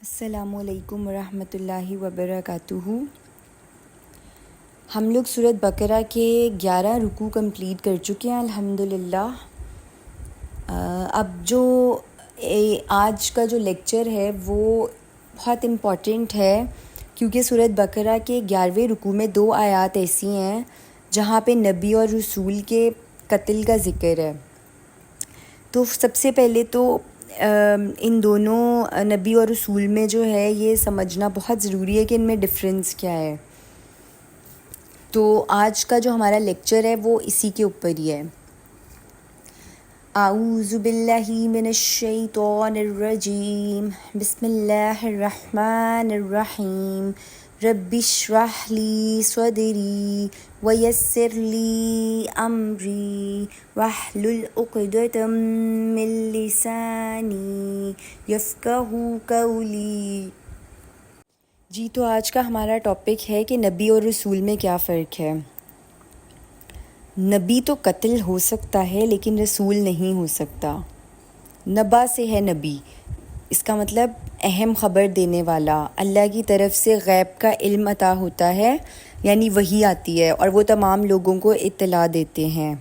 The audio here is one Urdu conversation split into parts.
السلام علیکم ورحمۃ اللہ وبرکاتہ۔ ہم لوگ سورۃ بقرہ کے 11 رکوع کمپلیٹ کر چکے ہیں الحمدللہ۔ اب جو آج کا جو لیکچر ہے وہ بہت امپورٹنٹ ہے، کیونکہ سورۃ بقرہ کے 11ویں رکوع میں 2 آیات ایسی ہیں جہاں پہ نبی اور رسول کے قتل کا ذکر ہے۔ تو سب سے پہلے تو ان دونوں نبی اور رسول میں جو ہے یہ سمجھنا بہت ضروری ہے کہ ان میں ڈفرینس کیا ہے۔ تو آج کا جو ہمارا لیکچر ہے وہ اسی کے اوپر ہی ہے۔ اعوذ باللہ من الشیطان الرجیم، بسم اللہ الرحمن الرحیم، رب اشرح لی صدری ویسر لی امری واحلل عقدۃ من لسانی یفقہوا قولی۔ جی تو آج کا ہمارا ٹاپک ہے کہ نبی اور رسول میں کیا فرق ہے۔ نبی تو قتل ہو سکتا ہے لیکن رسول نہیں ہو سکتا۔ نبا سے ہے نبی، اس کا مطلب اہم خبر دینے والا، اللہ کی طرف سے غیب کا علم عطا ہوتا ہے، یعنی وحی آتی ہے اور وہ تمام لوگوں کو اطلاع دیتے ہیں۔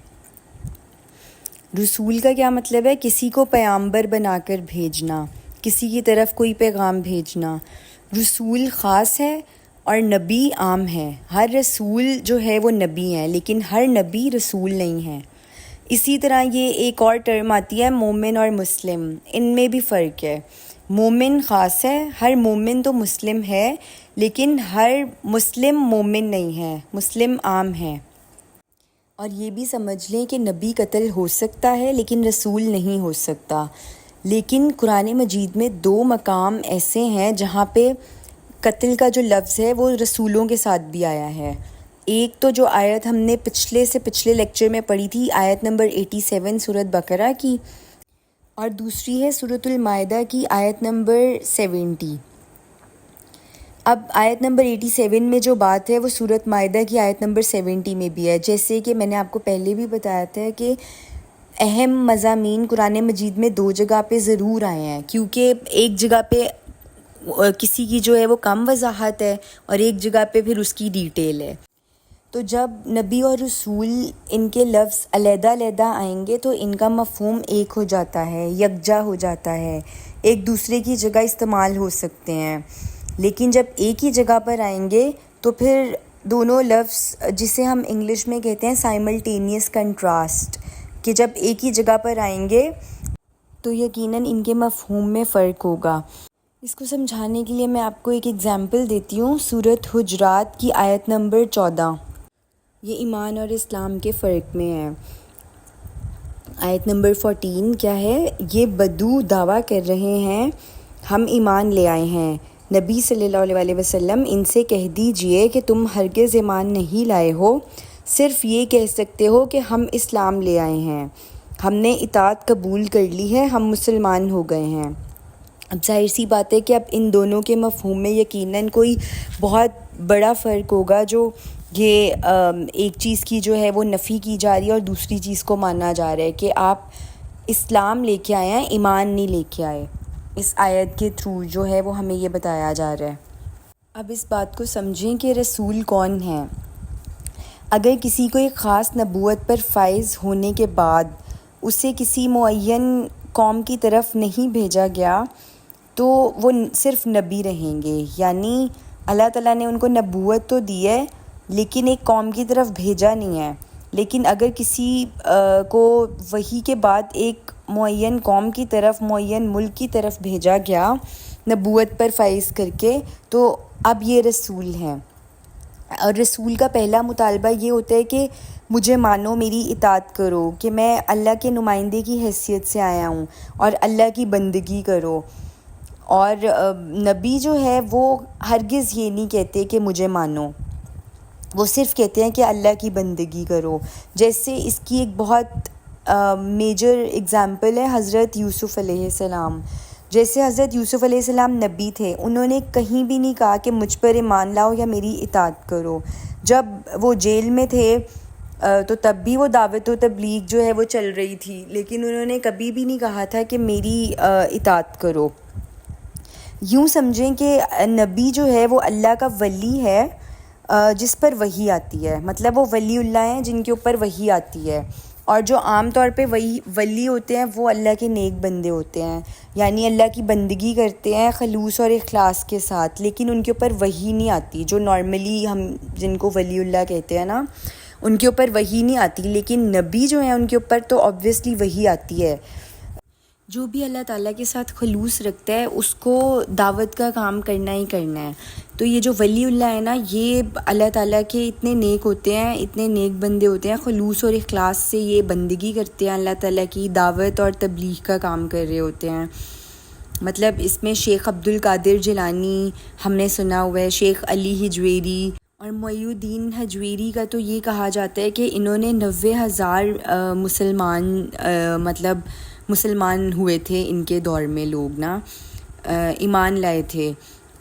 رسول کا کیا مطلب ہے؟ کسی کو پیغمبر بنا کر بھیجنا، کسی کی طرف کوئی پیغام بھیجنا۔ رسول خاص ہے اور نبی عام ہے۔ ہر رسول جو ہے وہ نبی ہیں، لیکن ہر نبی رسول نہیں ہے۔ اسی طرح یہ ایک اور ٹرم آتی ہے مومن اور مسلم، ان میں بھی فرق ہے۔ مومن خاص ہے، ہر مومن تو مسلم ہے، لیکن ہر مسلم مومن نہیں ہے، مسلم عام ہے۔ اور یہ بھی سمجھ لیں کہ نبی قتل ہو سکتا ہے لیکن رسول نہیں ہو سکتا۔ لیکن قرآن مجید میں 2 مقام ایسے ہیں جہاں پہ قتل کا جو لفظ ہے وہ رسولوں کے ساتھ بھی آیا ہے۔ ایک تو جو آیت ہم نے پچھلے لیکچر میں پڑھی تھی، آیت نمبر 87 سورۃ بقرہ کی، اور دوسری ہے سورۃ المائدہ کی آیت نمبر 70۔ اب آیت نمبر 87 میں جو بات ہے وہ سورۃ مائدہ کی آیت نمبر 70 میں بھی ہے۔ جیسے کہ میں نے آپ کو پہلے بھی بتایا تھا کہ اہم مضامین قرآن مجید میں 2 جگہ پہ ضرور آئے ہیں، کیونکہ ایک جگہ پہ کسی کی جو ہے وہ کم وضاحت ہے اور ایک جگہ پہ پھر اس کی ڈیٹیل ہے۔ تو جب نبی اور رسول ان کے لفظ علیحدہ علیحدہ آئیں گے تو ان کا مفہوم ایک ہو جاتا ہے، یکجا ہو جاتا ہے، ایک دوسرے کی جگہ استعمال ہو سکتے ہیں۔ لیکن جب ایک ہی جگہ پر آئیں گے تو پھر دونوں لفظ، جسے ہم انگلش میں کہتے ہیں سائملٹینیس کنٹراسٹ، کہ جب ایک ہی جگہ پر آئیں گے تو یقیناً ان کے مفہوم میں فرق ہوگا۔ اس کو سمجھانے کے لیے میں آپ کو ایک ایگزامپل دیتی ہوں، سورۃ حجرات کی آیت نمبر 14۔ یہ ایمان اور اسلام کے فرق میں ہے۔ آیت نمبر 14 کیا ہے؟ یہ بدو دعویٰ کر رہے ہیں ہم ایمان لے آئے ہیں، نبی صلی اللہ علیہ وسلم ان سے کہہ دیجئے کہ تم ہرگز ایمان نہیں لائے ہو، صرف یہ کہہ سکتے ہو کہ ہم اسلام لے آئے ہیں، ہم نے اطاعت قبول کر لی ہے، ہم مسلمان ہو گئے ہیں۔ اب ظاہر سی بات ہے کہ اب ان دونوں کے مفہوم میں یقیناً کوئی بہت بڑا فرق ہوگا، جو یہ ایک چیز کی جو ہے وہ نفی کی جا رہی ہے اور دوسری چیز کو مانا جا رہا ہے کہ آپ اسلام لے کے آئے ہیں، ایمان نہیں لے کے آئے۔ اس آیت کے تھرو جو ہے وہ ہمیں یہ بتایا جا رہا ہے۔ اب اس بات کو سمجھیں کہ رسول کون ہیں۔ اگر کسی کو ایک خاص نبوت پر فائز ہونے کے بعد اسے کسی معین قوم کی طرف نہیں بھیجا گیا تو وہ صرف نبی رہیں گے، یعنی اللہ تعالیٰ نے ان کو نبوت تو دی ہے لیکن ایک قوم کی طرف بھیجا نہیں ہے۔ لیکن اگر کسی کو وحی کے بعد ایک معین قوم کی طرف، معین ملک کی طرف بھیجا گیا نبوت پر فائز کر کے، تو اب یہ رسول ہیں۔ اور رسول کا پہلا مطالبہ یہ ہوتا ہے کہ مجھے مانو، میری اطاعت کرو، کہ میں اللہ کے نمائندے کی حیثیت سے آیا ہوں اور اللہ کی بندگی کرو۔ اور نبی جو ہے وہ ہرگز یہ نہیں کہتے کہ مجھے مانو، وہ صرف کہتے ہیں کہ اللہ کی بندگی کرو۔ جیسے اس کی ایک بہت میجر اگزامپل ہے حضرت یوسف علیہ السلام۔ جیسے حضرت یوسف علیہ السلام نبی تھے، انہوں نے کہیں بھی نہیں کہا کہ مجھ پر ایمان لاؤ یا میری اطاعت کرو۔ جب وہ جیل میں تھے تو تب بھی وہ دعوت و تبلیغ جو ہے وہ چل رہی تھی، لیکن انہوں نے کبھی بھی نہیں کہا تھا کہ میری اطاعت کرو۔ یوں سمجھیں کہ نبی جو ہے وہ اللہ کا ولی ہے جس پر وحی آتی ہے، مطلب وہ ولی اللہ ہیں جن کے اوپر وحی آتی ہے، اور جو عام طور پہ ولی ہوتے ہیں وہ اللہ کے نیک بندے ہوتے ہیں، یعنی اللہ کی بندگی کرتے ہیں خلوص اور اخلاص کے ساتھ، لیکن ان کے اوپر وحی نہیں آتی، جو نارملی ہم جن کو ولی اللہ کہتے ہیں نا ان کے اوپر وحی نہیں آتی، لیکن نبی جو ہیں ان کے اوپر تو آبویسلی وحی آتی ہے۔ جو بھی اللہ تعالیٰ کے ساتھ خلوص رکھتا ہے اس کو دعوت کا کام کرنا ہی کرنا ہے۔ تو یہ جو ولی اللہ ہے نا، یہ اللہ تعالیٰ کے اتنے نیک ہوتے ہیں، اتنے نیک بندے ہوتے ہیں، خلوص اور اخلاص سے یہ بندگی کرتے ہیں، اللہ تعالیٰ کی دعوت اور تبلیغ کا کام کر رہے ہوتے ہیں۔ مطلب اس میں شیخ عبد القادر جیلانی ہم نے سنا ہوا ہے، شیخ علی حجویری اور معین الدین حجویری کا تو یہ کہا جاتا ہے کہ انہوں نے 90,000 مسلمان ہوئے تھے، ان کے دور میں لوگ نا ایمان لائے تھے،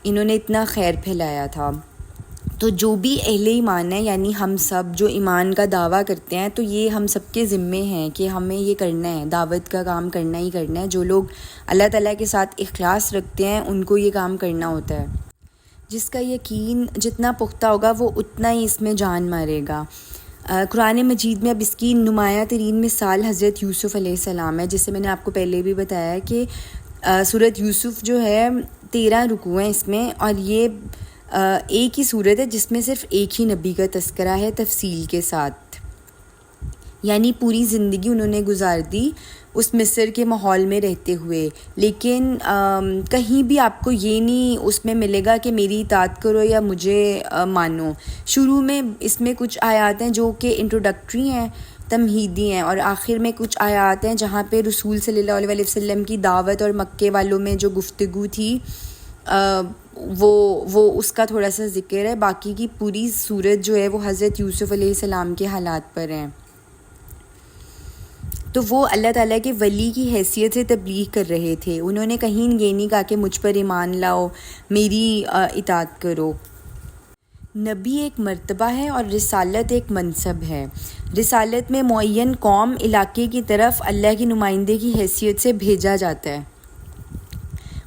انہوں نے اتنا خیر پھیلایا تھا۔ تو جو بھی اہل ایمان ہے، یعنی ہم سب جو ایمان کا دعویٰ کرتے ہیں، تو یہ ہم سب کے ذمے ہیں کہ ہمیں یہ کرنا ہے، دعوت کا کام کرنا ہی کرنا ہے۔ جو لوگ اللہ تعالیٰ کے ساتھ اخلاص رکھتے ہیں ان کو یہ کام کرنا ہوتا ہے۔ جس کا یقین جتنا پختہ ہوگا وہ اتنا ہی اس میں جان مارے گا۔ قرآن مجید میں اب اس کی نمایاں ترین مثال حضرت یوسف علیہ السلام ہے، جسے میں نے آپ کو پہلے بھی بتایا کہ سورۃ یوسف جو ہے 13 رکوع ہیں اس میں، اور یہ ایک ہی سورت ہے جس میں صرف ایک ہی نبی کا تذکرہ ہے تفصیل کے ساتھ، یعنی پوری زندگی انہوں نے گزار دی اس مصر کے ماحول میں رہتے ہوئے، لیکن کہیں بھی آپ کو یہ نہیں اس میں ملے گا کہ میری اطاعت کرو یا مجھے مانو۔ شروع میں اس میں کچھ آیات ہیں جو کہ انٹروڈکٹری ہیں، تمہیدی ہیں، اور آخر میں کچھ آیات ہیں جہاں پہ رسول صلی اللہ علیہ وسلم کی دعوت اور مکے والوں میں جو گفتگو تھی وہ اس کا تھوڑا سا ذکر ہے۔ باقی کی پوری صورت جو ہے وہ حضرت یوسف علیہ السلام کے حالات پر ہیں۔ تو وہ اللہ تعالیٰ کے ولی کی حیثیت سے تبلیغ کر رہے تھے، انہوں نے کہیں یہ نہیں کہا کہ مجھ پر ایمان لاؤ، میری اطاعت کرو۔ نبی ایک مرتبہ ہے اور رسالت ایک منصب ہے۔ رسالت میں معین قوم علاقے کی طرف اللہ کی نمائندے کی حیثیت سے بھیجا جاتا ہے،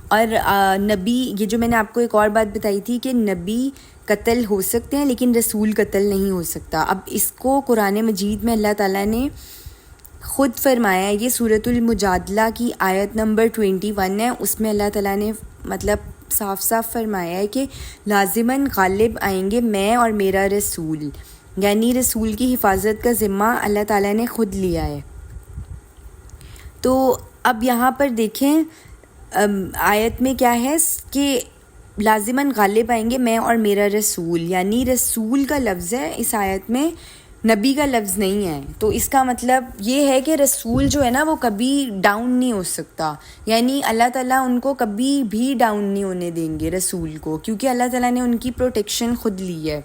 اور نبی، یہ جو میں نے آپ کو ایک اور بات بتائی تھی کہ نبی قتل ہو سکتے ہیں لیکن رسول قتل نہیں ہو سکتا۔ اب اس کو قرآن مجید میں اللہ تعالیٰ نے خود فرمایا ہے، یہ سورۃ المجادلہ کی آیت نمبر 21 ہے، اس میں اللہ تعالیٰ نے مطلب صاف صاف فرمایا ہے کہ لازماً غالب آئیں گے میں اور میرا رسول، یعنی رسول کی حفاظت کا ذمہ اللہ تعالیٰ نے خود لیا ہے۔ تو اب یہاں پر دیکھیں آیت میں کیا ہے کہ لازماً غالب آئیں گے میں اور میرا رسول، یعنی رسول کا لفظ ہے اس آیت میں، نبی کا لفظ نہیں ہے۔ تو اس کا مطلب یہ ہے کہ رسول جو ہے نا وہ کبھی ڈاؤن نہیں ہو سکتا، یعنی اللہ تعالیٰ ان کو کبھی بھی ڈاؤن نہیں ہونے دیں گے رسول کو، کیونکہ اللہ تعالیٰ نے ان کی پروٹیکشن خود لی ہے۔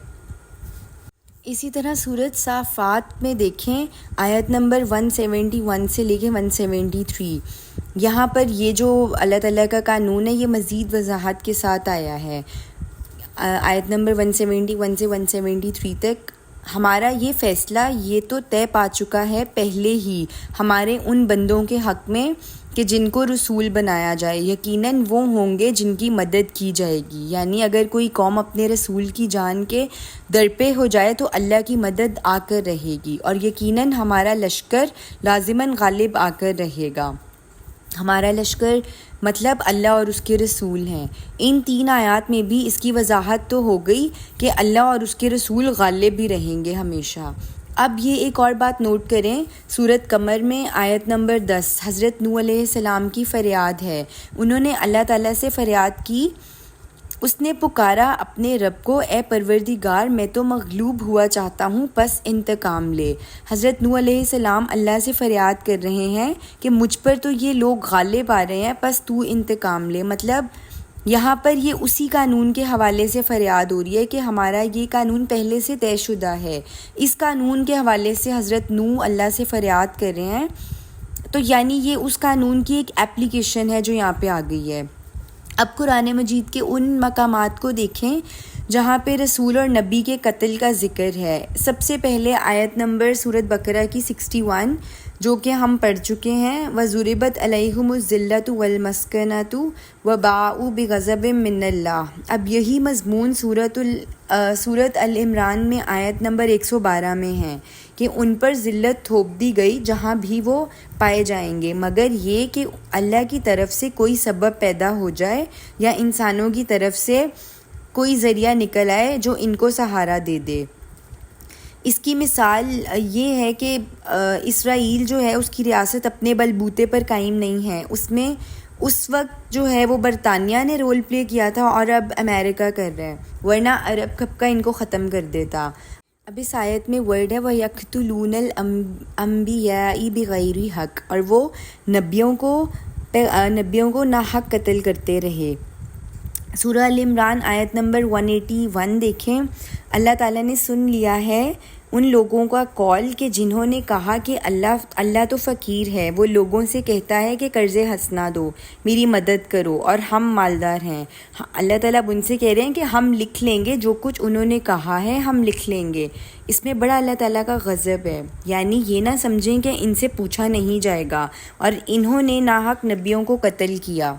اسی طرح سورۃ صافات میں دیکھیں آیت نمبر 171 سے لے کے 173، یہاں پر یہ جو اللہ تعالیٰ کا قانون ہے یہ مزید وضاحت کے ساتھ آیا ہے۔ آیت نمبر 171 سے 173 تک، ہمارا یہ فیصلہ یہ تو طے پا چکا ہے پہلے ہی ہمارے ان بندوں کے حق میں کہ جن کو رسول بنایا جائے، یقیناً وہ ہوں گے جن کی مدد کی جائے گی، یعنی اگر کوئی قوم اپنے رسول کی جان کے درپے ہو جائے تو اللہ کی مدد آ کر رہے گی، اور یقیناً ہمارا لشکر لازماً غالب آ کر رہے گا۔ ہمارا لشکر مطلب اللہ اور اس کے رسول ہیں۔ ان 3 آیات میں بھی اس کی وضاحت تو ہو گئی کہ اللہ اور اس کے رسول غالب بھی رہیں گے ہمیشہ۔ اب یہ ایک اور بات نوٹ کریں، سورۃ قمر میں آیت نمبر 10 حضرت نوح علیہ السلام کی فریاد ہے، انہوں نے اللہ تعالیٰ سے فریاد کی، اس نے پکارا اپنے رب کو، اے پروردگار میں تو مغلوب ہوا چاہتا ہوں، پس انتقام لے۔ حضرت نوح علیہ السلام اللہ سے فریاد کر رہے ہیں کہ مجھ پر تو یہ لوگ غالب آ رہے ہیں، پس تو انتقام لے۔ مطلب یہاں پر یہ اسی قانون کے حوالے سے فریاد ہو رہی ہے کہ ہمارا یہ قانون پہلے سے طے شدہ ہے، اس قانون کے حوالے سے حضرت نوح اللہ سے فریاد کر رہے ہیں، تو یعنی یہ اس قانون کی ایک اپلیکیشن ہے جو یہاں پہ آ گئی ہے۔ اب قرآن مجید کے ان مقامات کو دیکھیں جہاں پہ رسول اور نبی کے قتل کا ذکر ہے۔ سب سے پہلے آیت نمبر سورۃ بقرہ کی 61 جو کہ ہم پڑھ چکے ہیں، وَضُرِبَتْ عَلَيْهِمُ الذِّلَّةُ وَالْمَسْكَنَةُ وَبَاءُوا بِغَضَبٍ مِّنَ اللَّهِ۔ اب یہی مضمون سورۃ العمران میں آیت نمبر 112 میں ہے کہ ان پر ذلت تھوپ دی گئی جہاں بھی وہ پائے جائیں گے، مگر یہ کہ اللہ کی طرف سے کوئی سبب پیدا ہو جائے یا انسانوں کی طرف سے کوئی ذریعہ نکل آئے جو ان کو سہارا دے دے۔ اس کی مثال یہ ہے کہ اسرائیل جو ہے اس کی ریاست اپنے بلبوتے پر قائم نہیں ہے، اس میں اس وقت جو ہے وہ برطانیہ نے رول پلے کیا تھا اور اب امریکہ کر رہا ہے، ورنہ عرب کب کا ان کو ختم کر دیتا۔ اب اس آیت میں ورڈ ہے وَيَقْتُلُونَ الْأَنْبِيَاءَ بِغَيْرِ حق، اور وہ نبیوں کو ناحق قتل کرتے رہے۔ سورہ العمران آیت نمبر 181 دیکھیں، اللہ تعالیٰ نے سن لیا ہے ان لوگوں کا قول کہ جنہوں نے کہا کہ اللہ تو فقیر ہے، وہ لوگوں سے کہتا ہے کہ قرض حسنہ دو، میری مدد کرو، اور ہم مالدار ہیں۔ اللہ تعالیٰ اب ان سے کہہ رہے ہیں کہ ہم لکھ لیں گے جو کچھ انہوں نے کہا ہے، ہم لکھ لیں گے۔ اس میں بڑا اللہ تعالیٰ کا غضب ہے، یعنی یہ نہ سمجھیں کہ ان سے پوچھا نہیں جائے گا، اور انہوں نے ناحق نبیوں کو قتل کیا،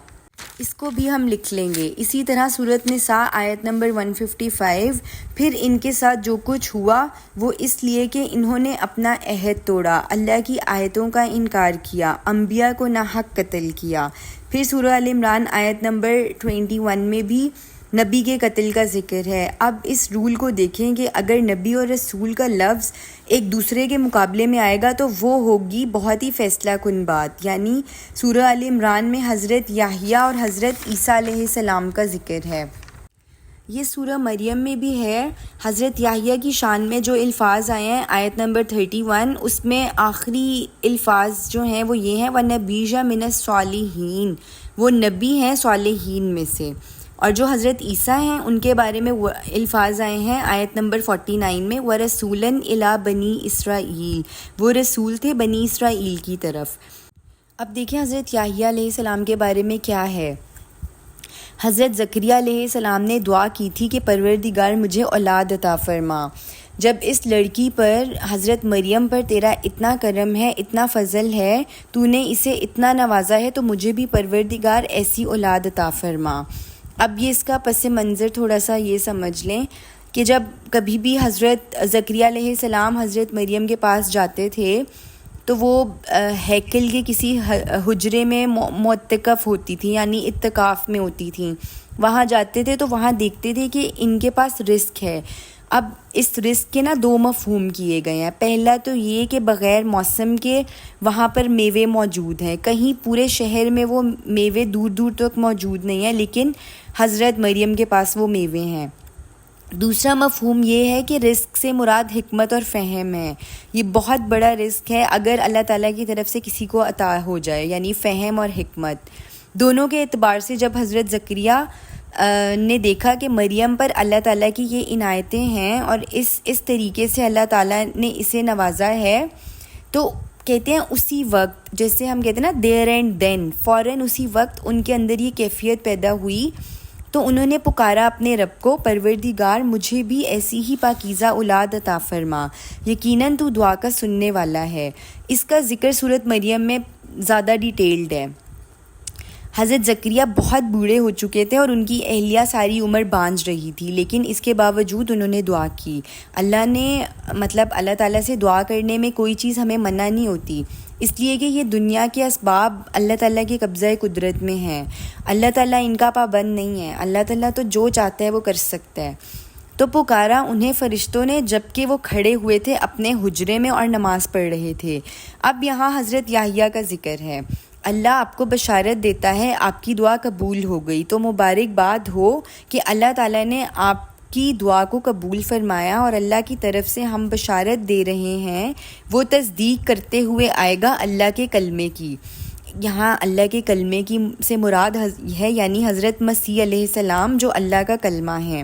اس کو بھی ہم لکھ لیں گے۔ اسی طرح سورۃ نساء آیت نمبر 155، پھر ان کے ساتھ جو کچھ ہوا وہ اس لیے کہ انہوں نے اپنا عہد توڑا، اللہ کی آیتوں کا انکار کیا، انبیاء کو ناحق قتل کیا۔ پھر سورہ ال عمران آیت نمبر 21 میں بھی نبی کے قتل کا ذکر ہے۔ اب اس رول کو دیکھیں کہ اگر نبی اور رسول کا لفظ ایک دوسرے کے مقابلے میں آئے گا تو وہ ہوگی بہت ہی فیصلہ کن بات، یعنی سورہ ال عمران میں حضرت یحییٰ اور حضرت عیسیٰ علیہ السلام کا ذکر ہے۔ یہ سورہ مریم میں بھی ہے۔ حضرت یحییٰ کی شان میں جو الفاظ آئے ہیں آیت نمبر 31، اس میں آخری الفاظ جو ہیں وہ یہ ہیں وَنَبِيًّا مِنَ الصَّالِحِينَ، وہ نبی ہیں صالحین میں سے۔ اور جو حضرت عیسیٰ ہیں ان کے بارے میں الفاظ آئے ہیں آیت نمبر 49 میں وَرَسُولًا إِلَىٰ بَنِي إِسْرَائِیل، وہ رسول تھے بنی اسرائیل کی طرف۔ اب دیکھیں حضرت یحییٰ علیہ السلام کے بارے میں کیا ہے۔ حضرت زکریا علیہ السلام نے دعا کی تھی کہ پروردگار مجھے اولاد عطا فرما۔ جب اس لڑکی پر حضرت مریم پر تیرا اتنا کرم ہے، اتنا فضل ہے، تو نے اسے اتنا نوازا ہے، تو مجھے بھی پروردگار ایسی اولاد عطا فرما۔ اب یہ اس کا پس منظر تھوڑا سا یہ سمجھ لیں کہ جب کبھی بھی حضرت زکریا علیہ السلام حضرت مریم کے پاس جاتے تھے تو وہ ہیکل کے کسی حجرے میں معتکف ہوتی تھی، یعنی اعتکاف میں ہوتی تھیں۔ وہاں جاتے تھے تو وہاں دیکھتے تھے کہ ان کے پاس رزق ہے۔ اب اس رزق کے دو مفہوم کیے گئے ہیں۔ پہلا تو یہ کہ بغیر موسم کے وہاں پر میوے موجود ہیں، کہیں پورے شہر میں وہ میوے دور دور تک موجود نہیں ہیں، لیکن حضرت مریم کے پاس وہ میوے ہیں۔ دوسرا مفہوم یہ ہے کہ رزق سے مراد حکمت اور فہم ہے۔ یہ بہت بڑا رزق ہے اگر اللہ تعالیٰ کی طرف سے کسی کو عطا ہو جائے، یعنی فہم اور حکمت دونوں کے اعتبار سے۔ جب حضرت زکریا نے دیکھا کہ مریم پر اللہ تعالیٰ کی یہ عنایتیں ہیں اور اس طریقے سے اللہ تعالیٰ نے اسے نوازا ہے، تو کہتے ہیں اسی وقت، جیسے ہم کہتے ہیں نا دیر اینڈ دین، فوراً اسی وقت ان کے اندر یہ کیفیت پیدا ہوئی، تو انہوں نے پکارا اپنے رب کو، پروردگار مجھے بھی ایسی ہی پاکیزہ اولاد عطا فرما، یقیناً تو دعا کا سننے والا ہے۔ اس کا ذکر سورۃ مریم میں زیادہ ڈیٹیلڈ ہے۔ حضرت زکریا بہت بوڑھے ہو چکے تھے اور ان کی اہلیہ ساری عمر بانجھ رہی تھی، لیکن اس کے باوجود انہوں نے دعا کی۔ اللہ تعالیٰ سے دعا کرنے میں کوئی چیز ہمیں منع نہیں ہوتی، اس لیے کہ یہ دنیا کے اسباب اللہ تعالیٰ کے قبضہ قدرت میں ہیں۔ اللہ تعالیٰ ان کا پابند نہیں ہے، اللہ تعالیٰ تو جو چاہتا ہے وہ کر سکتا ہے۔ تو پکارا انہیں فرشتوں نے جبکہ وہ کھڑے ہوئے تھے اپنے حجرے میں اور نماز پڑھ رہے تھے۔ اب یہاں حضرت یحییٰ کا ذکر ہے۔ اللہ آپ کو بشارت دیتا ہے آپ کی دعا قبول ہو گئی، تو مبارکباد ہو کہ اللہ تعالیٰ نے آپ کی دعا کو قبول فرمایا، اور اللہ کی طرف سے ہم بشارت دے رہے ہیں وہ تصدیق کرتے ہوئے آئے گا اللہ کے کلمے کی۔ یہاں اللہ کے کلمے کی سے مراد ہے یعنی حضرت مسیح علیہ السلام جو اللہ کا کلمہ ہے،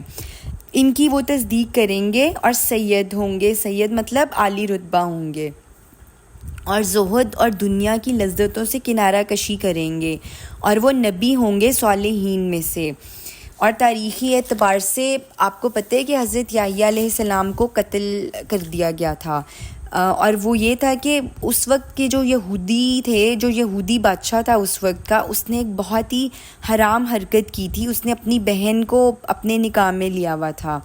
ان کی وہ تصدیق کریں گے اور سید ہوں گے۔ سید مطلب عالی رتبہ ہوں گے، اور زہد اور دنیا کی لذتوں سے کنارہ کشی کریں گے، اور وہ نبی ہوں گے صالحین میں سے۔ اور تاریخی اعتبار سے آپ کو پتہ ہے کہ حضرت یحییٰ علیہ السلام کو قتل کر دیا گیا تھا، اور وہ یہ تھا کہ اس وقت کے جو یہودی تھے، جو یہودی بادشاہ تھا اس وقت کا، اس نے ایک بہت ہی حرام حرکت کی تھی، اس نے اپنی بہن کو اپنے نکاح میں لیا ہوا تھا،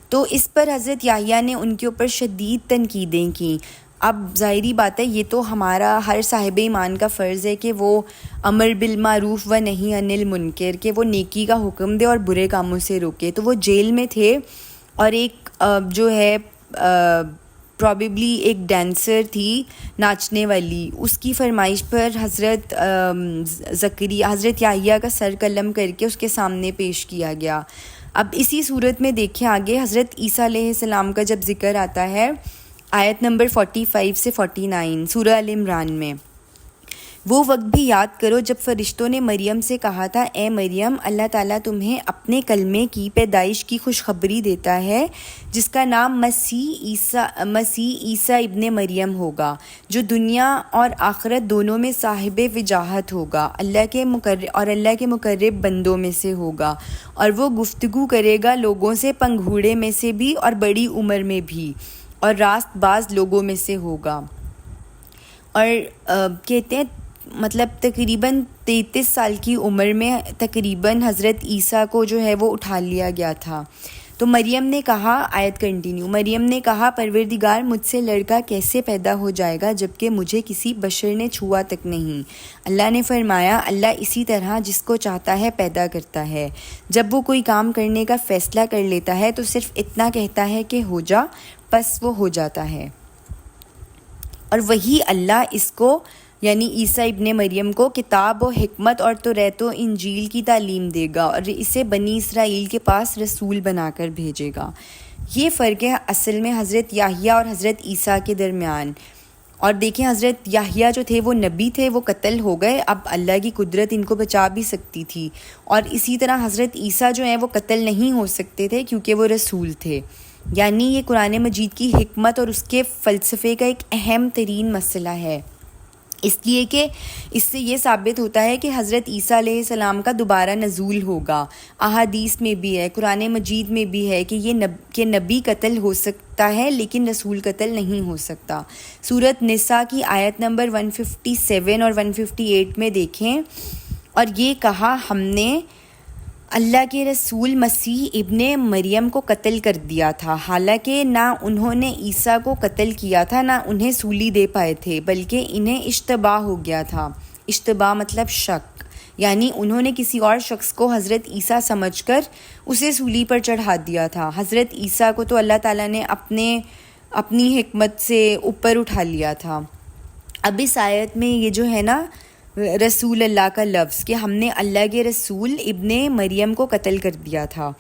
تو اس پر حضرت یحییٰ نے ان کے اوپر شدید تنقیدیں کیں۔ اب ظاہری بات ہے، یہ تو ہمارا ہر صاحب ایمان کا فرض ہے کہ وہ امر بالمعروف و نہی عن المنکر، کہ وہ نیکی کا حکم دے اور برے کاموں سے روکے۔ تو وہ جیل میں تھے، اور ایک جو ہے پرابیبلی ایک ڈانسر تھی ناچنے والی، اس کی فرمائش پر حضرت حضرت یحییٰ کا سر قلم کر کے اس کے سامنے پیش کیا گیا۔ اب اسی صورت میں دیکھیں آگے حضرت عیسیٰ علیہ السلام کا جب ذکر آتا ہے آیت نمبر 45 سے 49 سورہ ال عمران میں، وہ وقت بھی یاد کرو جب فرشتوں نے مریم سے کہا تھا، اے مریم، اللہ تعالیٰ تمہیں اپنے کلمے کی پیدائش کی خوشخبری دیتا ہے جس کا نام مسیح عیسیٰ ابن مریم ہوگا، جو دنیا اور آخرت دونوں میں صاحب وجاہت ہوگا، اللہ کے مقرب بندوں میں سے ہوگا، اور وہ گفتگو کرے گا لوگوں سے پنگھوڑے میں سے بھی اور بڑی عمر میں بھی، اور راست باز لوگوں میں سے ہوگا۔ اور کہتے ہیں مطلب تقریباً 33 سال کی عمر میں تقریباً حضرت عیسیٰ کو جو ہے وہ اٹھا لیا گیا تھا۔ تو مریم نے کہا، آیت کنٹینیو، مریم نے کہا، پروردگار مجھ سے لڑکا کیسے پیدا ہو جائے گا جبکہ مجھے کسی بشر نے چھوا تک نہیں؟ اللہ نے فرمایا، اللہ اسی طرح جس کو چاہتا ہے پیدا کرتا ہے، جب وہ کوئی کام کرنے کا فیصلہ کر لیتا ہے تو صرف اتنا کہتا ہے کہ ہو جا، پس وہ ہو جاتا ہے۔ اور وہی اللہ اس کو یعنی عیسیٰ ابن مریم کو کتاب و حکمت اور توریت و انجیل کی تعلیم دے گا، اور اسے بنی اسرائیل کے پاس رسول بنا کر بھیجے گا۔ یہ فرق ہے اصل میں حضرت یحییٰ اور حضرت عیسیٰ کے درمیان۔ اور دیکھیں حضرت یحییٰ جو تھے وہ نبی تھے، وہ قتل ہو گئے، اب اللہ کی قدرت ان کو بچا بھی سکتی تھی، اور اسی طرح حضرت عیسیٰ جو ہیں وہ قتل نہیں ہو سکتے تھے کیونکہ وہ رسول تھے۔ یعنی یہ قرآن مجید کی حکمت اور اس کے فلسفے کا ایک اہم ترین مسئلہ ہے، اس لیے کہ اس سے یہ ثابت ہوتا ہے کہ حضرت عیسیٰ علیہ السلام کا دوبارہ نزول ہوگا۔ احادیث میں بھی ہے، قرآن مجید میں بھی ہے کہ نبی قتل ہو سکتا ہے لیکن رسول قتل نہیں ہو سکتا۔ سورۃ نساء کی آیت نمبر 157 اور 158 میں دیکھیں، اور یہ کہا، ہم نے اللہ کے رسول مسیح ابن مریم کو قتل کر دیا تھا، حالانکہ نہ انہوں نے عیسیٰ کو قتل کیا تھا نہ انہیں سولی دے پائے تھے، بلکہ انہیں اشتباہ ہو گیا تھا۔ اشتباہ مطلب شک، یعنی انہوں نے کسی اور شخص کو حضرت عیسیٰ سمجھ کر اسے سولی پر چڑھا دیا تھا۔ حضرت عیسیٰ کو تو اللہ تعالیٰ نے اپنی حکمت سے اوپر اٹھا لیا تھا۔ اب اس آیت میں یہ جو ہے نا رسول اللہ کا لفظ، کہ ہم نے اللہ کے رسول ابن مریم کو قتل کر دیا تھا،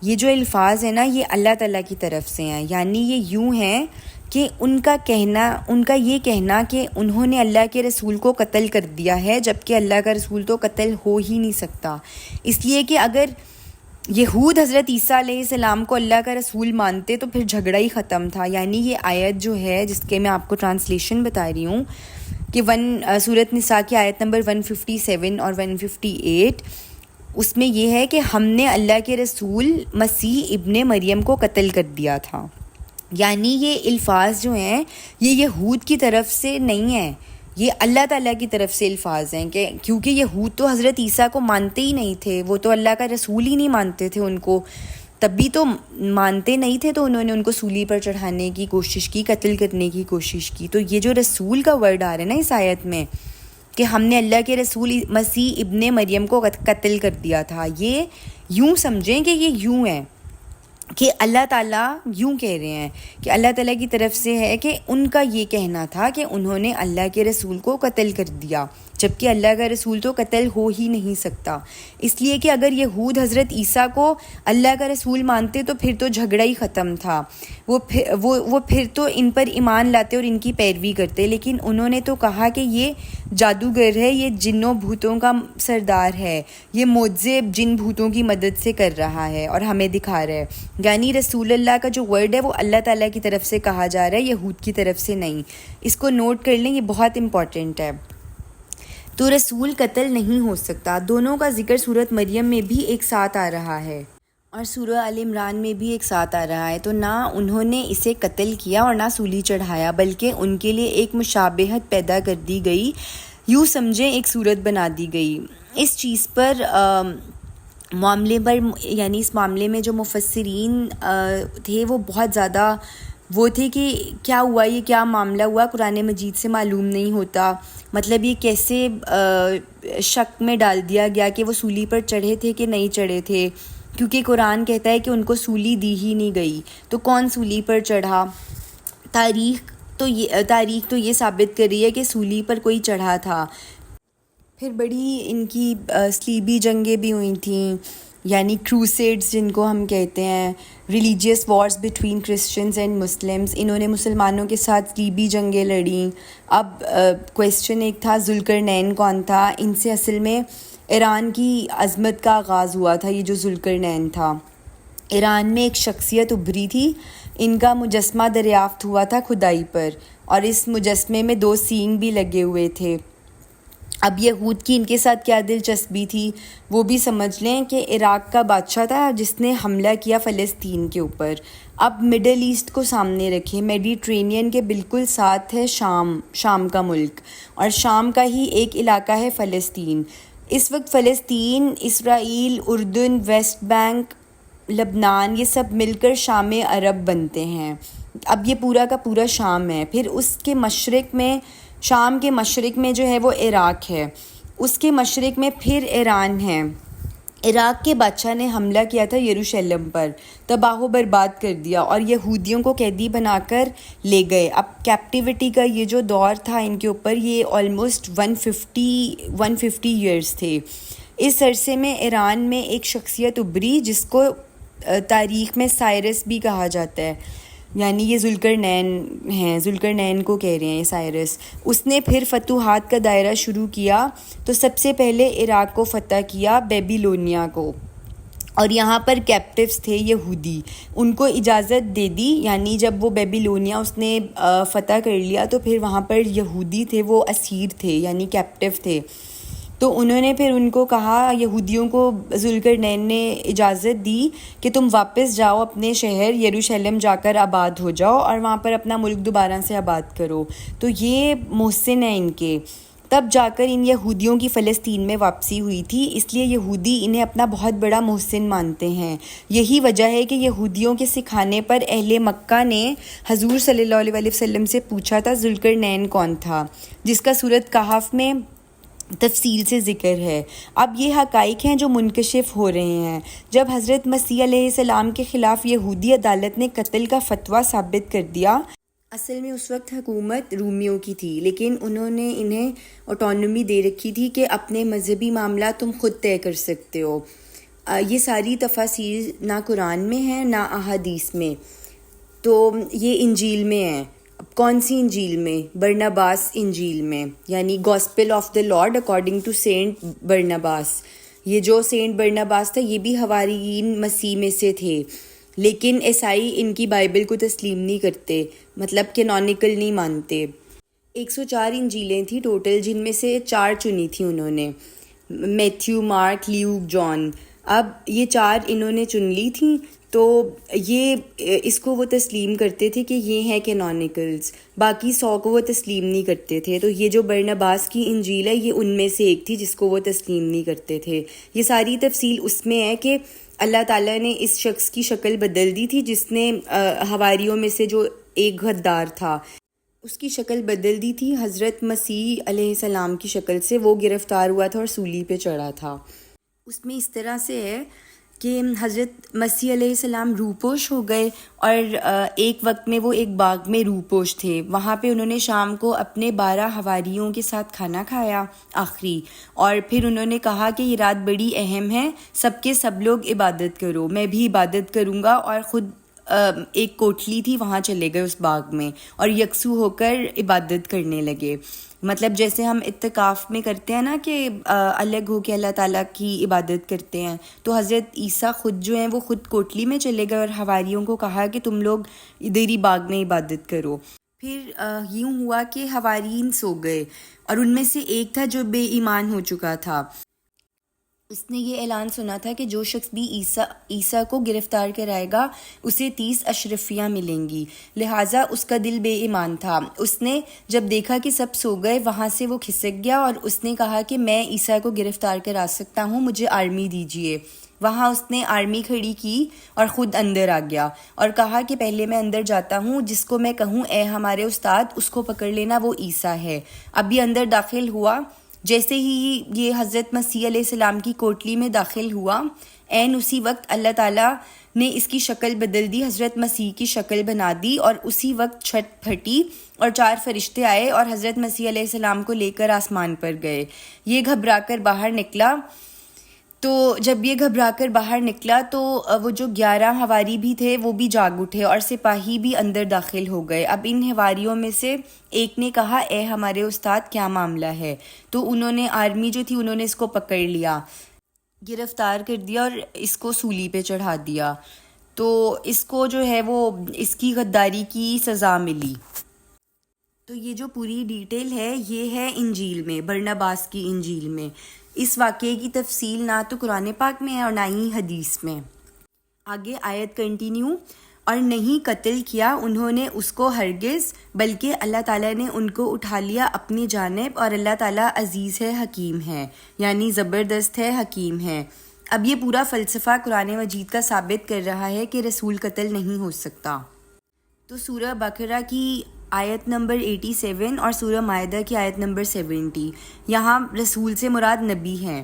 یہ جو الفاظ ہیں نا یہ اللہ تعالیٰ کی طرف سے ہیں، یعنی یہ یوں ہیں کہ ان کا یہ کہنا کہ انہوں نے اللہ کے رسول کو قتل کر دیا ہے جبکہ اللہ کا رسول تو قتل ہو ہی نہیں سکتا، اس لیے کہ اگر یہود حضرت عیسیٰ علیہ السلام کو اللہ کا رسول مانتے تو پھر جھگڑا ہی ختم تھا۔ یعنی یہ آیت جو ہے جس کے میں آپ کو ٹرانسلیشن بتا رہی ہوں کہ سورۃ نساء کی آیت نمبر 157 اور 158، اس میں یہ ہے کہ ہم نے اللہ کے رسول مسیح ابن مریم کو قتل کر دیا تھا۔ یعنی یہ الفاظ جو ہیں یہ یہود کی طرف سے نہیں ہیں، یہ اللہ تعالیٰ کی طرف سے الفاظ ہیں، کہ کیونکہ یہود تو حضرت عیسیٰ کو مانتے ہی نہیں تھے، وہ تو اللہ کا رسول ہی نہیں مانتے تھے، ان کو تبھی تو مانتے نہیں تھے، تو انہوں نے ان کو سولی پر چڑھانے کی کوشش کی، قتل کرنے کی کوشش کی۔ تو یہ جو رسول کا ورڈ آ رہا ہے نا اس آیت میں کہ ہم نے اللہ کے رسول مسیح ابن مریم کو قتل کر دیا تھا، یہ یوں سمجھیں کہ یہ یوں ہے کہ اللہ تعالیٰ یوں کہہ رہے ہیں کہ اللہ تعالیٰ کی طرف سے ہے کہ ان کا یہ کہنا تھا کہ انہوں نے اللہ کے رسول کو قتل کر دیا جبکہ اللہ کا رسول تو قتل ہو ہی نہیں سکتا، اس لیے کہ اگر یہود حضرت عیسیٰ کو اللہ کا رسول مانتے تو پھر تو جھگڑا ہی ختم تھا، وہ پھر تو ان پر ایمان لاتے اور ان کی پیروی کرتے، لیکن انہوں نے تو کہا کہ یہ جادوگر ہے، یہ جنوں بھوتوں کا سردار ہے، یہ معجزے جن بھوتوں کی مدد سے کر رہا ہے اور ہمیں دکھا رہا ہے۔ یعنی رسول اللہ کا جو ورڈ ہے وہ اللہ تعالیٰ کی طرف سے کہا جا رہا ہے، یہود کی طرف سے نہیں، اس کو نوٹ کر لیں، یہ بہت امپورٹنٹ ہے۔ تو رسول قتل نہیں ہو سکتا۔ دونوں کا ذکر سورۃ مریم میں بھی ایک ساتھ آ رہا ہے اور سورہ آل عمران میں بھی ایک ساتھ آ رہا ہے۔ تو نہ انہوں نے اسے قتل کیا اور نہ سولی چڑھایا، بلکہ ان کے لیے ایک مشابہت پیدا کر دی گئی، یوں سمجھیں ایک صورت بنا دی گئی۔ اس چیز پر معاملے پر یعنی اس معاملے میں جو مفسرین تھے وہ بہت زیادہ وہ تھے کہ کیا ہوا، یہ کیا معاملہ ہوا، قرآن مجید سے معلوم نہیں ہوتا، مطلب یہ کیسے شک میں ڈال دیا گیا کہ وہ سولی پر چڑھے تھے کہ نہیں چڑھے تھے، کیونکہ قرآن کہتا ہے کہ ان کو سولی دی ہی نہیں گئی، تو کون سولی پر چڑھا؟ تاریخ تو یہ ثابت کر رہی ہے کہ سولی پر کوئی چڑھا تھا۔ پھر بڑی ان کی صلیبی جنگیں بھی ہوئی تھیں، یعنی کروسیڈز جن کو ہم کہتے ہیں، religious wars between Christians and Muslims. انہوں نے مسلمانوں کے ساتھ صلیبی جنگیں لڑیں۔ اب کویسچن ایک تھا ذوالقرنین کون تھا؟ ان سے اصل میں ایران کی عظمت کا آغاز ہوا تھا۔ یہ جو ذوالقرنین تھا، ایران میں ایک شخصیت ابھری تھی، ان کا مجسمہ دریافت ہوا تھا کھدائی پر، اور اس مجسمے میں 2 سینگ بھی لگے ہوئے تھے۔ اب یہود کی ان کے ساتھ کیا دلچسپی تھی وہ بھی سمجھ لیں کہ عراق کا بادشاہ تھا جس نے حملہ کیا فلسطین کے اوپر۔ اب مڈل ایسٹ کو سامنے رکھیں، میڈیٹرینین کے بالکل ساتھ ہے شام کا ملک، اور شام کا ہی ایک علاقہ ہے فلسطین۔ اس وقت فلسطین، اسرائیل، اردن، ویسٹ بینک، لبنان، یہ سب مل کر شام عرب بنتے ہیں۔ اب یہ پورا کا پورا شام ہے۔ پھر اس کے مشرق میں، شام کے مشرق میں جو ہے وہ عراق ہے، اس کے مشرق میں پھر ایران ہے۔ عراق کے بادشاہ نے حملہ کیا تھا یروشلم پر، تباہ و برباد کر دیا اور یہودیوں کو قیدی بنا کر لے گئے۔ اب کیپٹیوٹی کا یہ جو دور تھا ان کے اوپر، یہ آلموسٹ 150 ایئرس تھے۔ اس عرصے میں ایران میں ایک شخصیت ابھری جس کو تاریخ میں سائرس بھی کہا جاتا ہے، یعنی یہ ذوالقرنین کو کہہ رہے ہیں یہ سائرس۔ اس نے پھر فتوحات کا دائرہ شروع کیا، تو سب سے پہلے عراق کو فتح کیا، بیبیلونیا کو، اور یہاں پر کیپٹیوز تھے یہودی، ان کو اجازت دے دی، یعنی جب وہ بیبیلونیا اس نے فتح کر لیا تو پھر وہاں پر یہودی تھے، وہ اسیر تھے یعنی کیپٹیو تھے، تو انہوں نے پھر ان کو کہا، یہودیوں کو ذوالقرنین نے اجازت دی کہ تم واپس جاؤ اپنے شہر یروشلم، جا کر آباد ہو جاؤ اور وہاں پر اپنا ملک دوبارہ سے آباد کرو۔ تو یہ محسن ہیں ان کے۔ تب جا کر ان یہودیوں کی فلسطین میں واپسی ہوئی تھی، اس لیے یہودی انہیں اپنا بہت بڑا محسن مانتے ہیں۔ یہی وجہ ہے کہ یہودیوں کے سکھانے پر اہل مکہ نے حضور صلی اللہ علیہ وسلم سے پوچھا تھا ذوالقرنین کون تھا، جس کا سورۃ کہف میں تفصیل سے ذکر ہے۔ اب یہ حقائق ہیں جو منکشف ہو رہے ہیں۔ جب حضرت مسیح علیہ السلام کے خلاف یہودی عدالت نے قتل کا فتویٰ ثابت کر دیا، اصل میں اس وقت حکومت رومیوں کی تھی، لیکن انہوں نے انہیں آٹونومی دے رکھی تھی کہ اپنے مذہبی معاملات تم خود طے کر سکتے ہو۔ یہ ساری تفاصیل نہ قرآن میں ہیں نہ احادیث میں، تو یہ انجیل میں ہیں۔ کون سی انجیل میں؟ برناباس انجیل میں، یعنی gospel of the lord according to saint Barnabas. یہ جو سینٹ برناباس تھا یہ بھی حواریین مسیح میں سے تھے، لیکن عیسائی ان کی بائبل کو تسلیم نہیں کرتے، مطلب کینونیکل نہیں مانتے۔ 104 انجیلیں تھیں ٹوٹل، جن میں سے 4 چنی تھیں انہوں نے، میتھیو، مارک، لیوک، جان۔ اب یہ 4 انہوں نے چن لی تھیں، تو یہ اس کو وہ تسلیم کرتے تھے کہ یہ ہیں کینونیکلز، باقی 100 کو وہ تسلیم نہیں کرتے تھے۔ تو یہ جو برناباس کی انجیل ہے یہ ان میں سے ایک تھی جس کو وہ تسلیم نہیں کرتے تھے۔ یہ ساری تفصیل اس میں ہے کہ اللہ تعالیٰ نے اس شخص کی شکل بدل دی تھی، جس نے حواریوں میں سے جو ایک غدار تھا اس کی شکل بدل دی تھی حضرت مسیح علیہ السلام کی شکل سے۔ وہ گرفتار ہوا تھا اور سولی پہ چڑھا تھا۔ اس میں اس طرح سے ہے کہ حضرت مسیح علیہ السلام روپوش ہو گئے، اور ایک وقت میں وہ ایک باغ میں روپوش تھے، وہاں پہ انہوں نے شام کو اپنے 12 حواریوں کے ساتھ کھانا کھایا آخری، اور پھر انہوں نے کہا کہ یہ رات بڑی اہم ہے، سب کے سب لوگ عبادت کرو، میں بھی عبادت کروں گا، اور خود ایک کوٹلی تھی وہاں چلے گئے اس باغ میں اور یکسو ہو کر عبادت کرنے لگے۔ مطلب جیسے ہم اعتکاف میں کرتے ہیں نا کہ الگ ہو کے اللہ تعالیٰ کی عبادت کرتے ہیں، تو حضرت عیسیٰ خود جو ہیں وہ خود کوٹلی میں چلے گئے اور حواریوں کو کہا کہ تم لوگ ادھر ہی باغ میں عبادت کرو۔ پھر یوں ہوا کہ حوارین سو گئے اور ان میں سے ایک تھا جو بے ایمان ہو چکا تھا. اس نے یہ اعلان سنا تھا کہ جو شخص بھی عیسیٰ کو گرفتار کرائے گا اسے 30 اشرفیاں ملیں گی. لہٰذا اس کا دل بے ایمان تھا. اس نے جب دیکھا کہ سب سو گئے وہاں سے وہ کھسک گیا اور اس نے کہا کہ میں عیسیٰ کو گرفتار کرا سکتا ہوں, مجھے آرمی دیجیے. وہاں اس نے آرمی کھڑی کی اور خود اندر آ گیا اور کہا کہ پہلے میں اندر جاتا ہوں, جس کو میں کہوں اے ہمارے استاد اس کو پکڑ لینا, وہ عیسیٰ ہے. اب یہ اندر داخل ہوا. جیسے ہی یہ حضرت مسیح علیہ السلام کی کوٹلی میں داخل ہوا, عین اسی وقت اللہ تعالیٰ نے اس کی شکل بدل دی, حضرت مسیح کی شکل بنا دی, اور اسی وقت چھت پھٹی اور 4 فرشتے آئے اور حضرت مسیح علیہ السلام کو لے کر آسمان پر گئے. یہ گھبرا کر باہر نکلا. تو جب یہ گھبرا کر باہر نکلا تو وہ جو 11 حواری بھی تھے وہ بھی جاگ اٹھے اور سپاہی بھی اندر داخل ہو گئے. اب ان حواریوں میں سے ایک نے کہا اے ہمارے استاد کیا معاملہ ہے؟ تو انہوں نے آرمی جو تھی انہوں نے اس کو پکڑ لیا, گرفتار کر دیا اور اس کو سولی پہ چڑھا دیا. تو اس کو جو ہے وہ اس کی غداری کی سزا ملی. تو یہ جو پوری ڈیٹیل ہے یہ ہے انجیل میں, برناباس کی انجیل میں. اس واقعے کی تفصیل نہ تو قرآن پاک میں ہے اور نہ ہی حدیث میں. آگے آیت کنٹینیو. اور نہیں قتل کیا انہوں نے اس کو ہرگز, بلکہ اللہ تعالیٰ نے ان کو اٹھا لیا اپنی جانب, اور اللہ تعالیٰ عزیز ہے حکیم ہے, یعنی زبردست ہے حکیم ہے. اب یہ پورا فلسفہ قرآن مجید کا ثابت کر رہا ہے کہ رسول قتل نہیں ہو سکتا. تو سورہ بقرہ کی آیت نمبر 87 اور سورہ مائدہ کی آیت نمبر 70, یہاں رسول سے مراد نبی ہیں,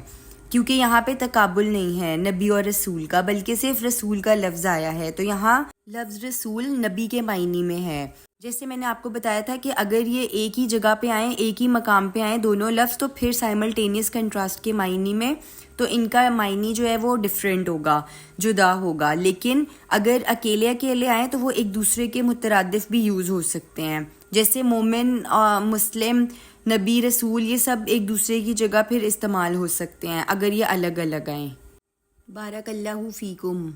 کیونکہ یہاں پہ تقابل نہیں ہے نبی اور رسول کا, بلکہ صرف رسول کا لفظ آیا ہے. تو یہاں لفظ رسول نبی کے معنی میں ہے. جیسے میں نے آپ کو بتایا تھا کہ اگر یہ ایک ہی جگہ پہ آئیں, ایک ہی مقام پہ آئیں دونوں لفظ, تو پھر سائملٹینیس کنٹراسٹ کے معنی میں تو ان کا معنی جو ہے وہ ڈیفرنٹ ہوگا, جدا ہوگا. لیکن اگر اکیلے اکیلے آئیں تو وہ ایک دوسرے کے مترادف بھی یوز ہو سکتے ہیں. جیسے مومن, مسلم, نبی, رسول, یہ سب ایک دوسرے کی جگہ پھر استعمال ہو سکتے ہیں اگر یہ الگ الگ آئیں. بارک اللہ فیکم.